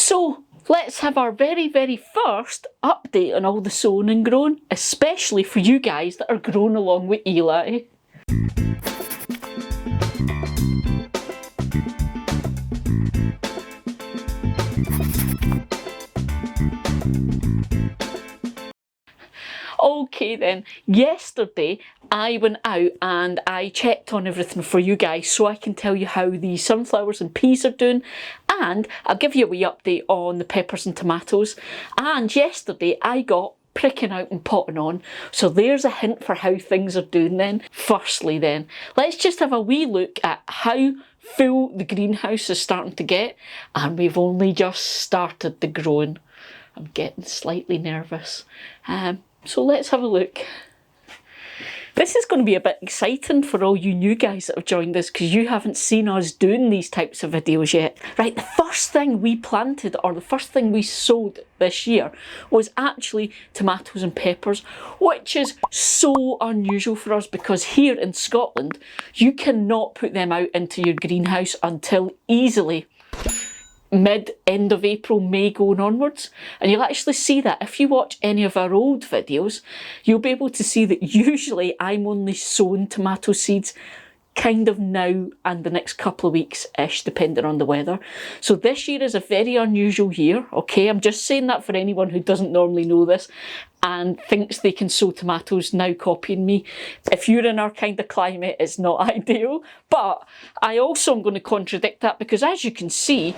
So let's have our very, very first update on all the sown and grown, especially for you guys that are growing along with Eli. Okay then, yesterday I went out and I checked on everything for you guys so I can tell you how the sunflowers and peas are doing, and I'll give you a wee update on the peppers and tomatoes. And yesterday I got pricking out and potting on, so there's a hint for how things are doing then. Firstly then, let's just have a wee look at how full the greenhouse is starting to get, and we've only just started the growing. I'm getting slightly nervous. So let's have a look. This is going to be a bit exciting for all you new guys that have joined us, because you haven't seen us doing these types of videos yet. Right, the first thing we planted, or the first thing we sowed this year, was actually tomatoes and peppers, which is so unusual for us because here in Scotland, you cannot put them out into your greenhouse until easily end of April, May going onwards. And you'll actually see that if you watch any of our old videos, you'll be able to see that usually I'm only sowing tomato seeds kind of now and the next couple of weeks-ish, depending on the weather. So this year is a very unusual year, okay? I'm just saying that for anyone who doesn't normally know this and thinks they can sow tomatoes, now copying me. If you're in our kind of climate, it's not ideal. But I also am going to contradict that because, as you can see,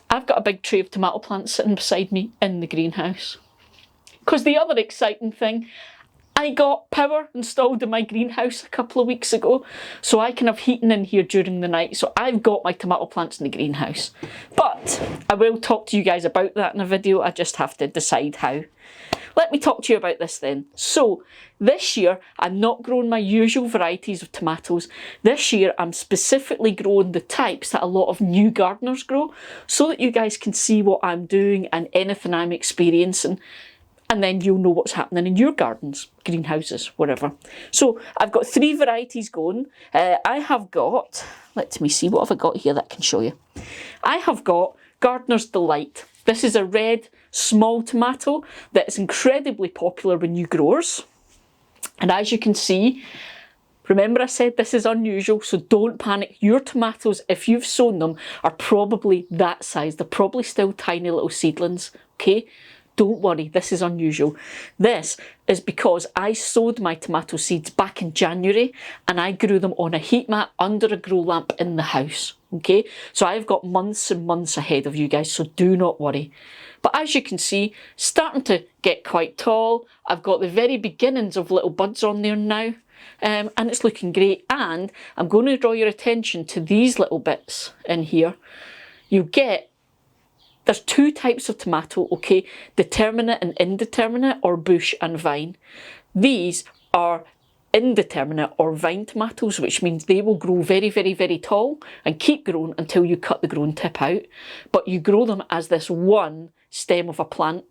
I've got a big tray of tomato plants sitting beside me in the greenhouse. Because the other exciting thing, I got power installed in my greenhouse a couple of weeks ago, so I can have heating in here during the night. So I've got my tomato plants in the greenhouse. But I will talk to you guys about that in a video. I just have to decide how. Let me talk to you about this then. So this year, I'm not growing my usual varieties of tomatoes. This year, I'm specifically growing the types that a lot of new gardeners grow, so that you guys can see what I'm doing and anything I'm experiencing. And then you'll know what's happening in your gardens, greenhouses, whatever. So I've got 3 varieties going. I have got, let me see, what have I got here that I can show you? I have got Gardener's Delight. This is a red small tomato that is incredibly popular with new growers. And as you can see, remember I said this is unusual, so don't panic. Your tomatoes, if you've sown them, are probably that size. They're probably still tiny little seedlings, okay? Don't worry, this is unusual. This is because I sowed my tomato seeds back in January and I grew them on a heat mat under a grow lamp in the house, okay? So I've got months and months ahead of you guys, so do not worry. But as you can see, starting to get quite tall. I've got the very beginnings of little buds on there now. And it's looking great. And I'm going to draw your attention to these little bits in here. You get, there's 2 types of tomato, okay? Determinate and indeterminate, or bush and vine. These are indeterminate or vine tomatoes, which means they will grow very, very, very tall and keep growing until you cut the growing tip out. But you grow them as this one stem of a plant,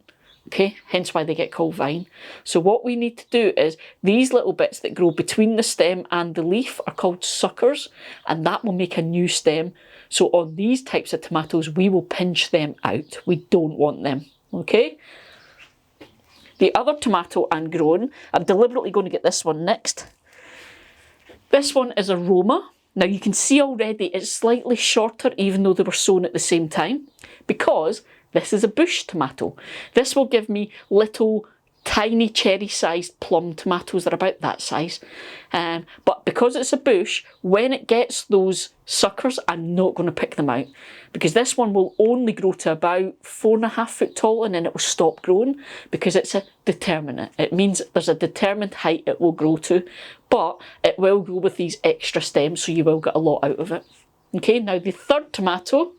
okay? Hence why they get called vine. So what we need to do is, these little bits that grow between the stem and the leaf are called suckers, and that will make a new stem. So on these types of tomatoes, we will pinch them out. We don't want them, okay? The other tomato I'm growing, I'm deliberately going to get this one next. This one is Aroma. Now you can see already it's slightly shorter, even though they were sown at the same time, because this is a bush tomato. This will give me little tiny cherry-sized plum tomatoes. They're about that size. But because it's a bush, when it gets those suckers, I'm not going to pick them out, because this one will only grow to about 4.5 foot tall and then it will stop growing, because it's a determinate. It means there's a determined height it will grow to, but it will grow with these extra stems, so you will get a lot out of it. Okay, now the third tomato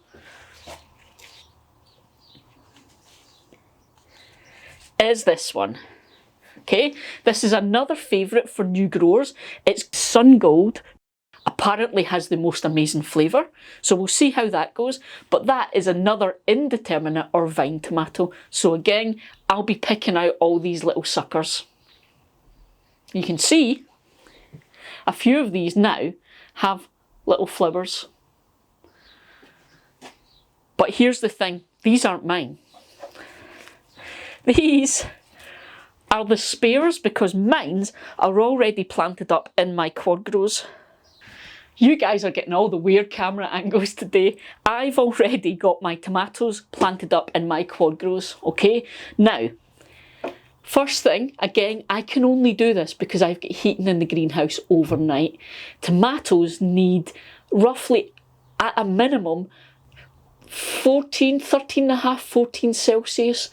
is this one. Okay, this is another favourite for new growers. It's Sun Gold. Apparently has the most amazing flavour, so we'll see how that goes. But that is another indeterminate or vine tomato. So again, I'll be picking out all these little suckers. You can see a few of these now have little flowers. But here's the thing, these aren't mine. These are the spares because mine are already planted up in my quad grows. You guys are getting all the weird camera angles today. I've already got my tomatoes planted up in my quad grows, okay? Now, first thing, again, I can only do this because I've got heating in the greenhouse overnight. Tomatoes need roughly, at a minimum, 13 and a half, 14 Celsius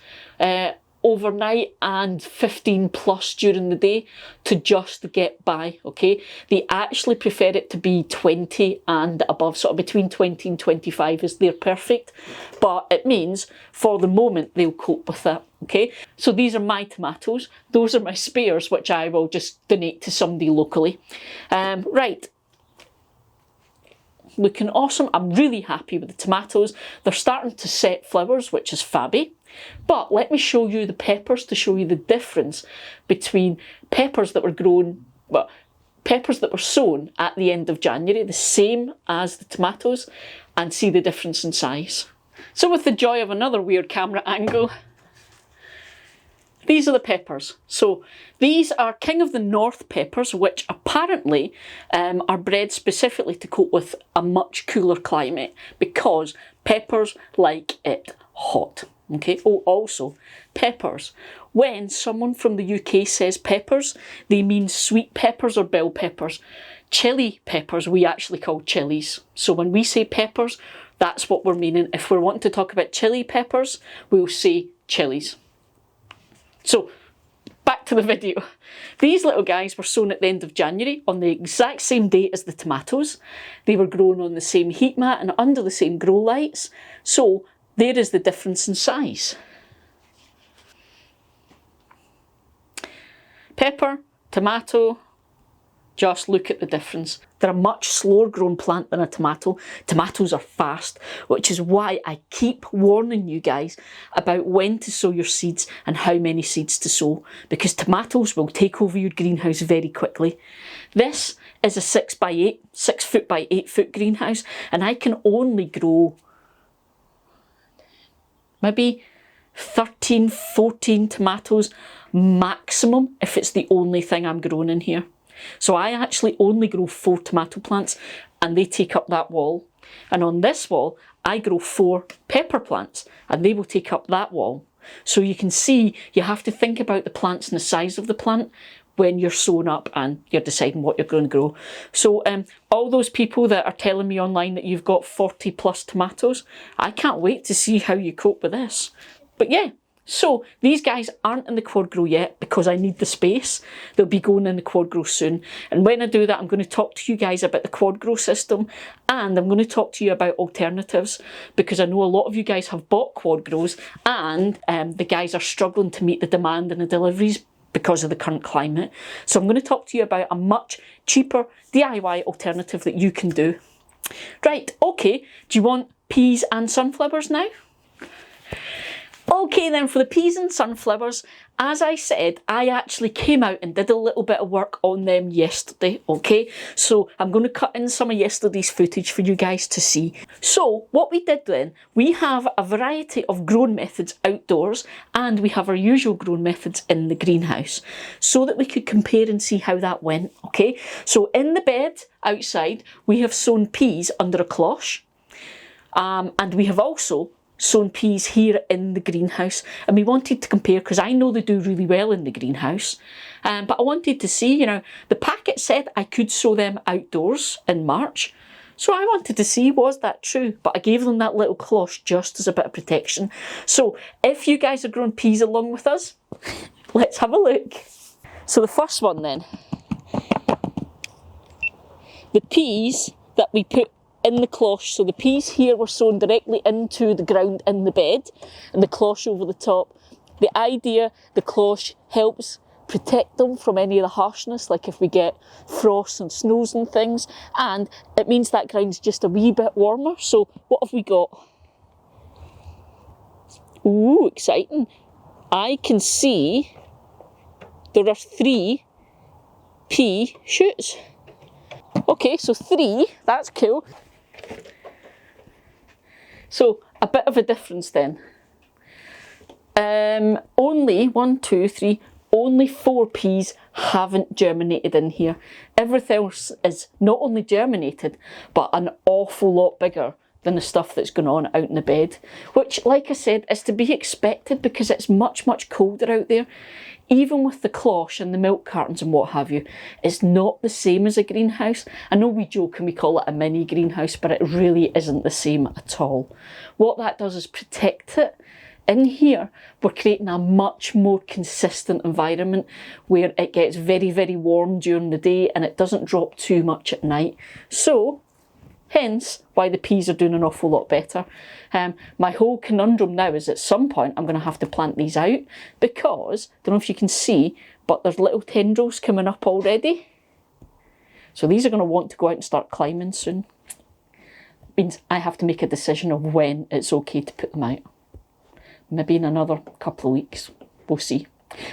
overnight and 15 plus during the day to just get by, okay? They actually prefer it to be 20 and above, sort of between 20 and 25 is their perfect, but it means for the moment they'll cope with that, okay? So these are my tomatoes, those are my spares which I will just donate to somebody locally. Right. Looking awesome. I'm really happy with the tomatoes. They're starting to set flowers, which is fabby. But let me show you the peppers to show you the difference between peppers that were grown, well, peppers that were sown at the end of January, the same as the tomatoes, and see the difference in size. So with the joy of another weird camera angle, these are the peppers. So these are King of the North peppers, which apparently are bred specifically to cope with a much cooler climate because peppers like it hot. Okay. Oh, also peppers. When someone from the UK says peppers, they mean sweet peppers or bell peppers. Chili peppers we actually call chilies. So when we say peppers, that's what we're meaning. If we're wanting to talk about chili peppers, we'll say chilies. So, back to the video. These little guys were sown at the end of January on the exact same date as the tomatoes. They were grown on the same heat mat and under the same grow lights. So, there is the difference in size. Pepper, tomato, just look at the difference. They're a much slower grown plant than a tomato. Tomatoes are fast, which is why I keep warning you guys about when to sow your seeds and how many seeds to sow, because tomatoes will take over your greenhouse very quickly. This is a 6 foot by 8 foot greenhouse, and I can only grow maybe 13, 14 tomatoes maximum if it's the only thing I'm growing in here. So I actually only grow 4 tomato plants and they take up that wall. And on this wall, I grow 4 pepper plants and they will take up that wall. So you can see you have to think about the plants and the size of the plant when you're sowing up and you're deciding what you're going to grow. So all those people that are telling me online that you've got 40 plus tomatoes, I can't wait to see how you cope with this. But yeah. So these guys aren't in the quad grow yet because I need the space. They'll be going in the quad grow soon. And when I do that, I'm going to talk to you guys about the quad grow system and I'm going to talk to you about alternatives because I know a lot of you guys have bought quad grows and the guys are struggling to meet the demand and the deliveries because of the current climate. So I'm going to talk to you about a much cheaper DIY alternative that you can do. Right, okay, do you want peas and sunflowers now? Okay then, for the peas and sunflowers, as I said, I actually came out and did a little bit of work on them yesterday, okay? So I'm going to cut in some of yesterday's footage for you guys to see. So what we did then, we have a variety of growing methods outdoors and we have our usual growing methods in the greenhouse so that we could compare and see how that went, okay? So in the bed outside, we have sown peas under a cloche and we have also sown peas here in the greenhouse and we wanted to compare because I know they do really well in the greenhouse but I wanted to see, you know, the packet said I could sow them outdoors in March, so I wanted to see was that true, but I gave them that little cloche just as a bit of protection. So if you guys are growing peas along with us, let's have a look. So the first one then, the peas that we put in the cloche. So the peas here were sown directly into the ground in the bed and the cloche over the top. The idea, the cloche helps protect them from any of the harshness, like if we get frosts and snows and things, and it means that ground's just a wee bit warmer. So what have we got? Ooh, exciting. I can see there are 3 pea shoots. Okay, so 3, that's cool. So a bit of a difference then. Only 1, 2, 3, only 4 peas haven't germinated in here. Everything else is not only germinated, but an awful lot bigger than the stuff that's going on out in the bed. Which, like I said, is to be expected because it's much, much colder out there. Even with the cloche and the milk cartons and what have you, it's not the same as a greenhouse. I know we joke and we call it a mini greenhouse, but it really isn't the same at all. What that does is protect it. In here, we're creating a much more consistent environment where it gets very, very warm during the day and it doesn't drop too much at night. So, hence why the peas are doing an awful lot better. My whole conundrum now is at some point I'm going to have to plant these out because, I don't know if you can see, but there's little tendrils coming up already. So these are going to want to go out and start climbing soon. Means I have to make a decision of when it's okay to put them out. Maybe in another couple of weeks, we'll see.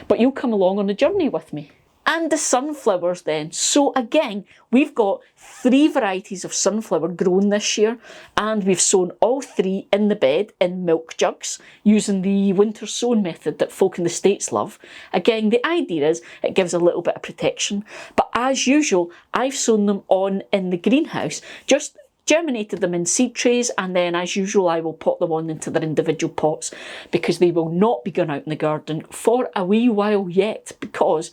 But you'll come along on a journey with me. And the sunflowers then. So again, we've got 3 varieties of sunflower grown this year, and we've sown all 3 in the bed in milk jugs using the winter sowing method that folk in the States love. Again, the idea is it gives a little bit of protection. But as usual, I've sown them on in the greenhouse, just germinated them in seed trays, and then as usual I will pot them on into their individual pots because they will not be going out in the garden for a wee while yet because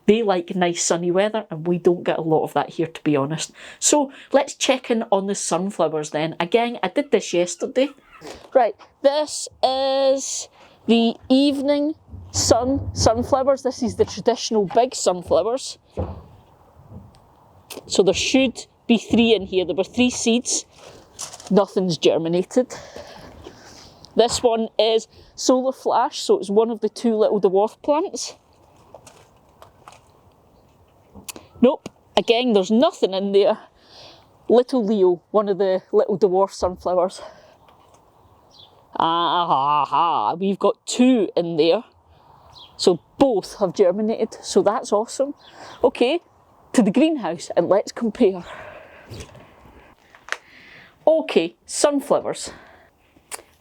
they like nice sunny weather and we don't get a lot of that here, to be honest. So let's check in on the sunflowers then. Again, I did this yesterday. Right, this is the evening sunflowers. This is the traditional big sunflowers. So there should be 3 in here. There were 3 seeds. Nothing's germinated. This one is Solar Flash, so it's one of the 2 little dwarf plants. Nope, again there's nothing in there. Little Leo, one of the little dwarf sunflowers. We've got 2 in there. So both have germinated, so that's awesome. Okay, to the greenhouse and let's compare. Okay, sunflowers.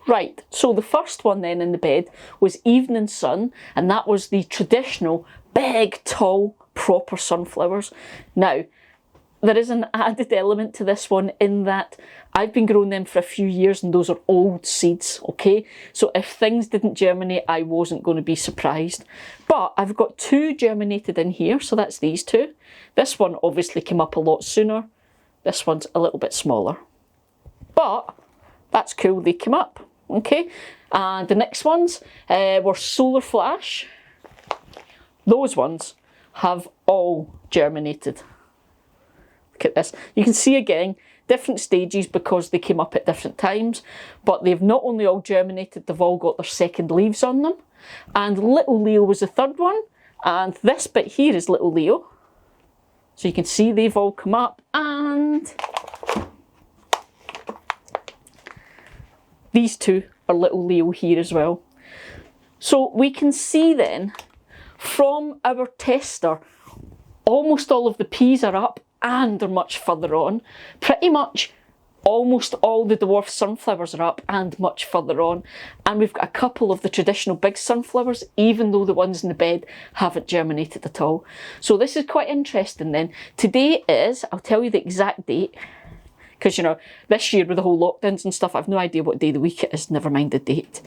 Right, so the first one then in the bed was Evening Sun, and that was the traditional big, tall, proper sunflowers. Now, there is an added element to this one in that I've been growing them for a few years and those are old seeds, okay? So if things didn't germinate, I wasn't going to be surprised. But I've got 2 germinated in here, so that's these 2. This one obviously came up a lot sooner. This one's a little bit smaller. But that's cool, they came up, okay? And the next ones were Solar Flash. Those ones have all germinated. Look at this. You can see again, different stages because they came up at different times, but they've not only all germinated, they've all got their second leaves on them. And Little Leo was the third one, and this bit here is Little Leo. So you can see they've all come up, and these 2 are Little Leo here as well. So we can see then, from our tester, almost all of the peas are up and they're much further on. Pretty much almost all the dwarf sunflowers are up and much further on. And we've got a couple of the traditional big sunflowers, even though the ones in the bed haven't germinated at all. So this is quite interesting then. Today is, I'll tell you the exact date, because, you know, this year with the whole lockdowns and stuff, I've no idea what day of the week it is, never mind the date.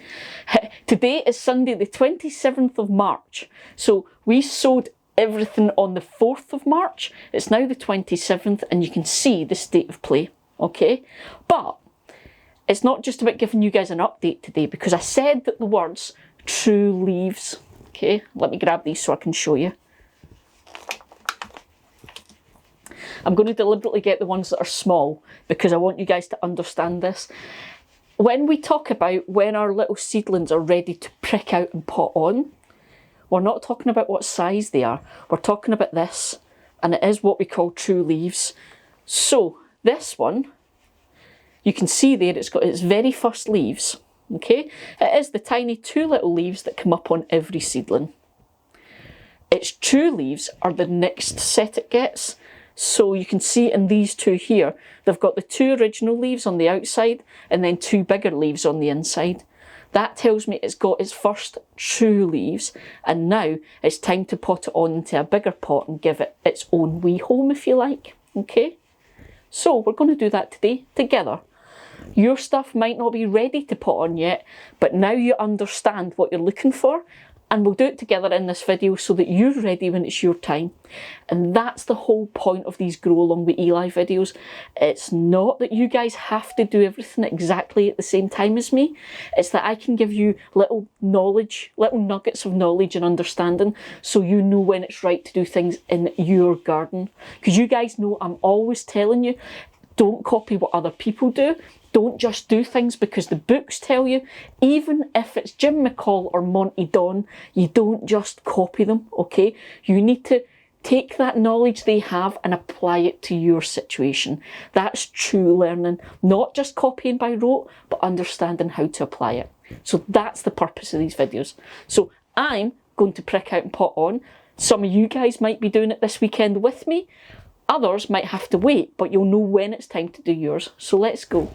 Today is Sunday the 27th of March. So we sowed everything on the 4th of March. It's now the 27th and you can see the state of play, okay? But it's not just about giving you guys an update today because I said that the words true leaves, okay? Let me grab these so I can show you. I'm going to deliberately get the ones that are small because I want you guys to understand this. When we talk about when our little seedlings are ready to prick out and pot on, we're not talking about what size they are. We're talking about this, and it is what we call true leaves. So this one, you can see there it's got its very first leaves, okay? It is the tiny 2 little leaves that come up on every seedling. Its true leaves are the next set it gets. So you can see in these two here, they've got the 2 original leaves on the outside and then 2 bigger leaves on the inside. That tells me it's got its first true leaves, and now it's time to pot it on into a bigger pot and give it its own wee home, if you like. Okay? So we're going to do that today together. Your stuff might not be ready to put on yet, but now you understand what you're looking for, and we'll do it together in this video so that you're ready when it's your time. And that's the whole point of these Grow Along with Eli videos. It's not that you guys have to do everything exactly at the same time as me. It's that I can give you little knowledge, little nuggets of knowledge and understanding, so you know when it's right to do things in your garden. Because you guys know I'm always telling you, don't copy what other people do. Don't just do things because the books tell you. Even if it's Jim McCall or Monty Don, you don't just copy them, okay? You need to take that knowledge they have and apply it to your situation. That's true learning, not just copying by rote, but understanding how to apply it. So that's the purpose of these videos. So I'm going to prick out and pot on. Some of you guys might be doing it this weekend with me. Others might have to wait, but you'll know when it's time to do yours. So let's go.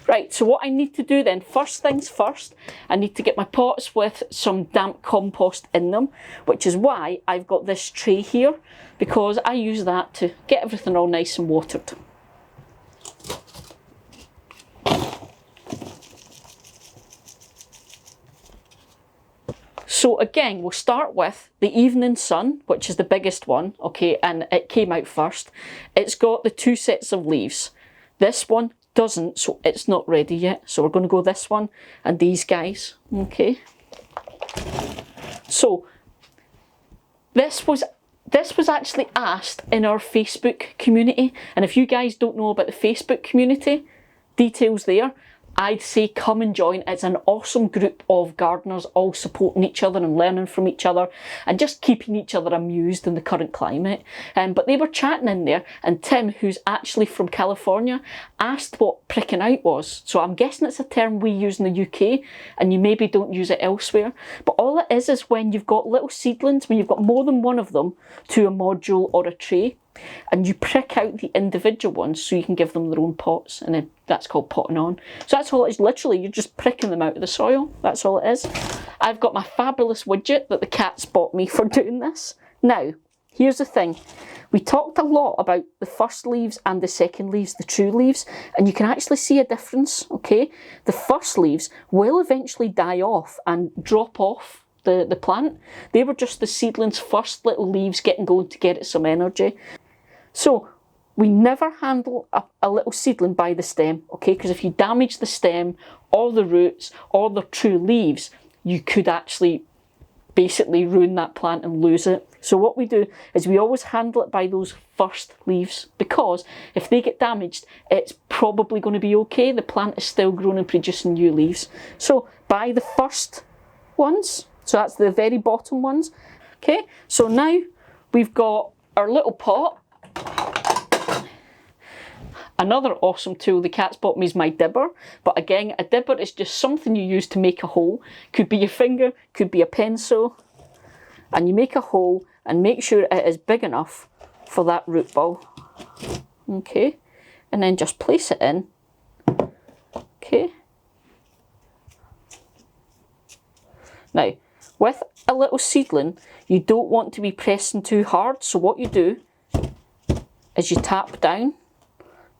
Right, so what I need to do then, first things first, I need to get my pots with some damp compost in them, which is why I've got this tray here, because I use that to get everything all nice and watered. So again, we'll start with the Evening Sun, which is the biggest one, okay, and it came out first. It's got the 2 sets of leaves. This one doesn't, so it's not ready yet. So we're going to go this one and these guys, okay. So this was actually asked in our Facebook community, and if you guys don't know about the Facebook community, details there, I'd say come and join. It's an awesome group of gardeners all supporting each other and learning from each other and just keeping each other amused in the current climate. But they were chatting in there, and Tim, who's actually from California, asked what pricking out was. So I'm guessing it's a term we use in the UK and you maybe don't use it elsewhere. But all it is when you've got little seedlings, when you've got more than one of them to a module or a tray, and you prick out the individual ones so you can give them their own pots, and then that's called potting on. So that's all it is, literally, you're just pricking them out of the soil. That's all it is. I've got my fabulous widget that the cats bought me for doing this. Now, here's the thing. We talked a lot about the first leaves and the second leaves, the true leaves, and you can actually see a difference, okay? The first leaves will eventually die off and drop off the plant. They were just the seedling's first little leaves getting going to get it some energy. So we never handle a little seedling by the stem, okay? Because if you damage the stem or the roots or the true leaves, you could actually basically ruin that plant and lose it. So what we do is we always handle it by those first leaves, because if they get damaged, it's probably going to be okay. The plant is still growing and producing new leaves. So by the first ones, so that's the very bottom ones. Okay, so now we've got our little pot. Another awesome tool the cats bought me is my dibber. But again, a dibber is just something you use to make a hole. Could be your finger, could be a pencil. And you make a hole and make sure it is big enough for that root ball. Okay, and then just place it in. Okay. Now, with a little seedling, you don't want to be pressing too hard. So what you do is you tap down,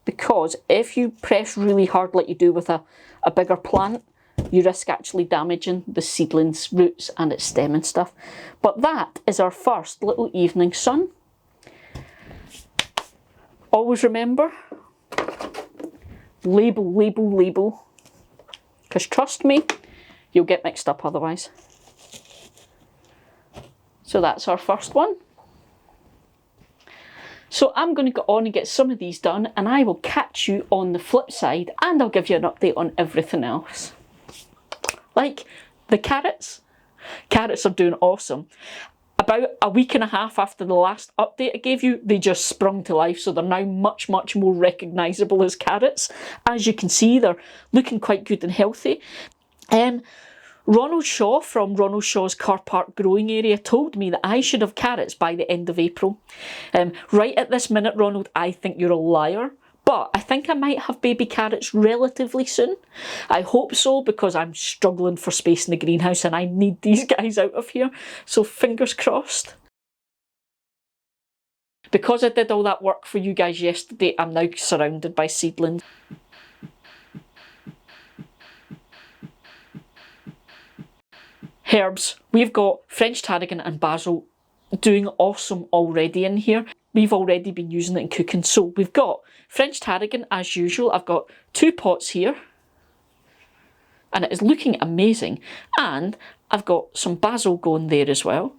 because if you press really hard like you do with a bigger plant, you risk actually damaging the seedling's roots and its stem and stuff. But that is our first little Evening Sun. Always remember, label, label, label. Because trust me, you'll get mixed up otherwise. So that's our first one. So I'm going to go on and get some of these done, and I will catch you on the flip side, and I'll give you an update on everything else. Like the carrots. Carrots are doing awesome. About a week and a half after the last update I gave you, they just sprung to life, so they're now much, much more recognisable as carrots. As you can see, they're looking quite good and healthy. Ronald Shaw from Ronald Shaw's Car Park Growing Area told me that I should have carrots by the end of April. Right at this minute, Ronald, I think you're a liar. But I think I might have baby carrots relatively soon. I hope so, because I'm struggling for space in the greenhouse and I need these guys out of here. So fingers crossed. Because I did all that work for you guys yesterday, I'm now surrounded by seedlings. Herbs. We've got French tarragon and basil doing awesome already in here. We've already been using it in cooking. So we've got French tarragon as usual. I've got 2 pots here and it is looking amazing. And I've got some basil going there as well.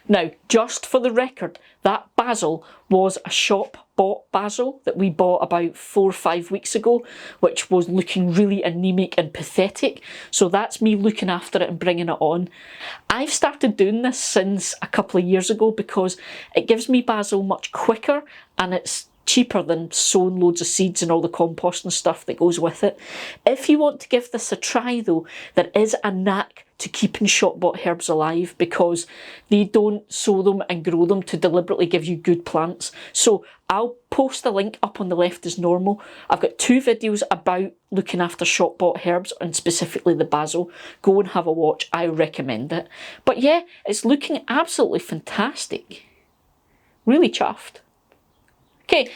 Now, just for the record, that basil was a shop-bought basil that we bought about 4 or 5 weeks ago, which was looking really anaemic and pathetic. So that's me looking after it and bringing it on. I've started doing this since a couple of years ago because it gives me basil much quicker and it's cheaper than sowing loads of seeds and all the compost and stuff that goes with it. If you want to give this a try though, there is a knack to keeping shop-bought herbs alive because they don't sow them and grow them to deliberately give you good plants. So I'll post the link up on the left as normal. I've got 2 videos about looking after shop-bought herbs and specifically the basil. Go and have a watch, I recommend it. But yeah, it's looking absolutely fantastic. Really chuffed. Okay,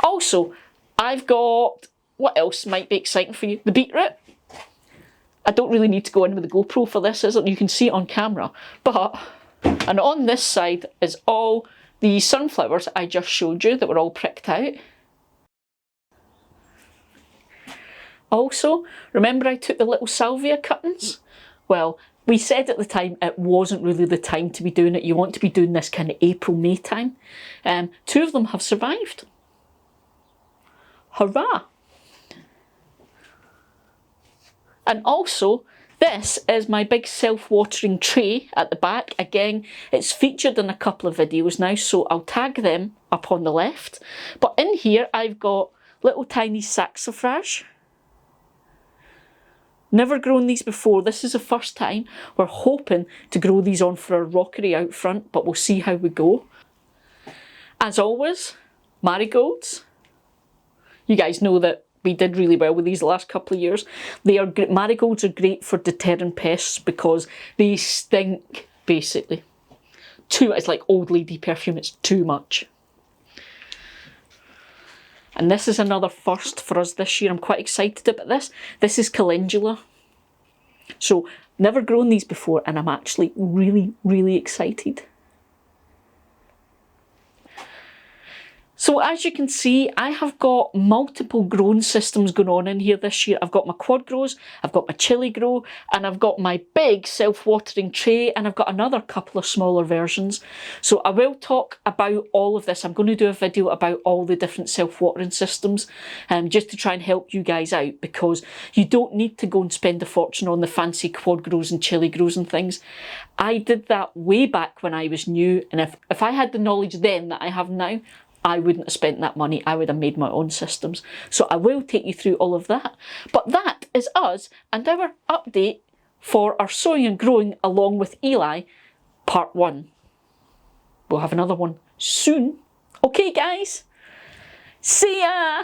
also, I've got, what else might be exciting for you? The beetroot. I don't really need to go in with the GoPro for this, is it? You can see it on camera. But, and on this side is all the sunflowers I just showed you that were all pricked out. Also, remember I took the little salvia cuttings? Well, we said at the time it wasn't really the time to be doing it. You want to be doing this kind of April, May time. 2 of them have survived. Hurrah! And also, this is my big self-watering tray at the back. Again, it's featured in a couple of videos now, so I'll tag them up on the left. But in here, I've got little tiny saxifrage. Never grown these before. This is the first time. We're hoping to grow these on for our rockery out front, but we'll see how we go. As always, marigolds. You guys know that we did really well with these the last couple of years. They are marigolds are great for deterring pests because they stink, basically. It's like old lady perfume, it's too much. And this is another first for us this year. I'm quite excited about this. This is calendula. So, never grown these before and I'm actually really, really excited. So as you can see, I have got multiple growing systems going on in here this year. I've got my quad grows, I've got my chili grow, and I've got my big self-watering tray, and I've got another couple of smaller versions. So I will talk about all of this. I'm going to do a video about all the different self-watering systems, just to try and help you guys out, because you don't need to go and spend a fortune on the fancy quad grows and chili grows and things. I did that way back when I was new, and if I had the knowledge then that I have now, I wouldn't have spent that money. I would have made my own systems. So I will take you through all of that. But that is us and our update for our sowing and growing along with Eli, part 1. We'll have another one soon. Okay, guys. See ya!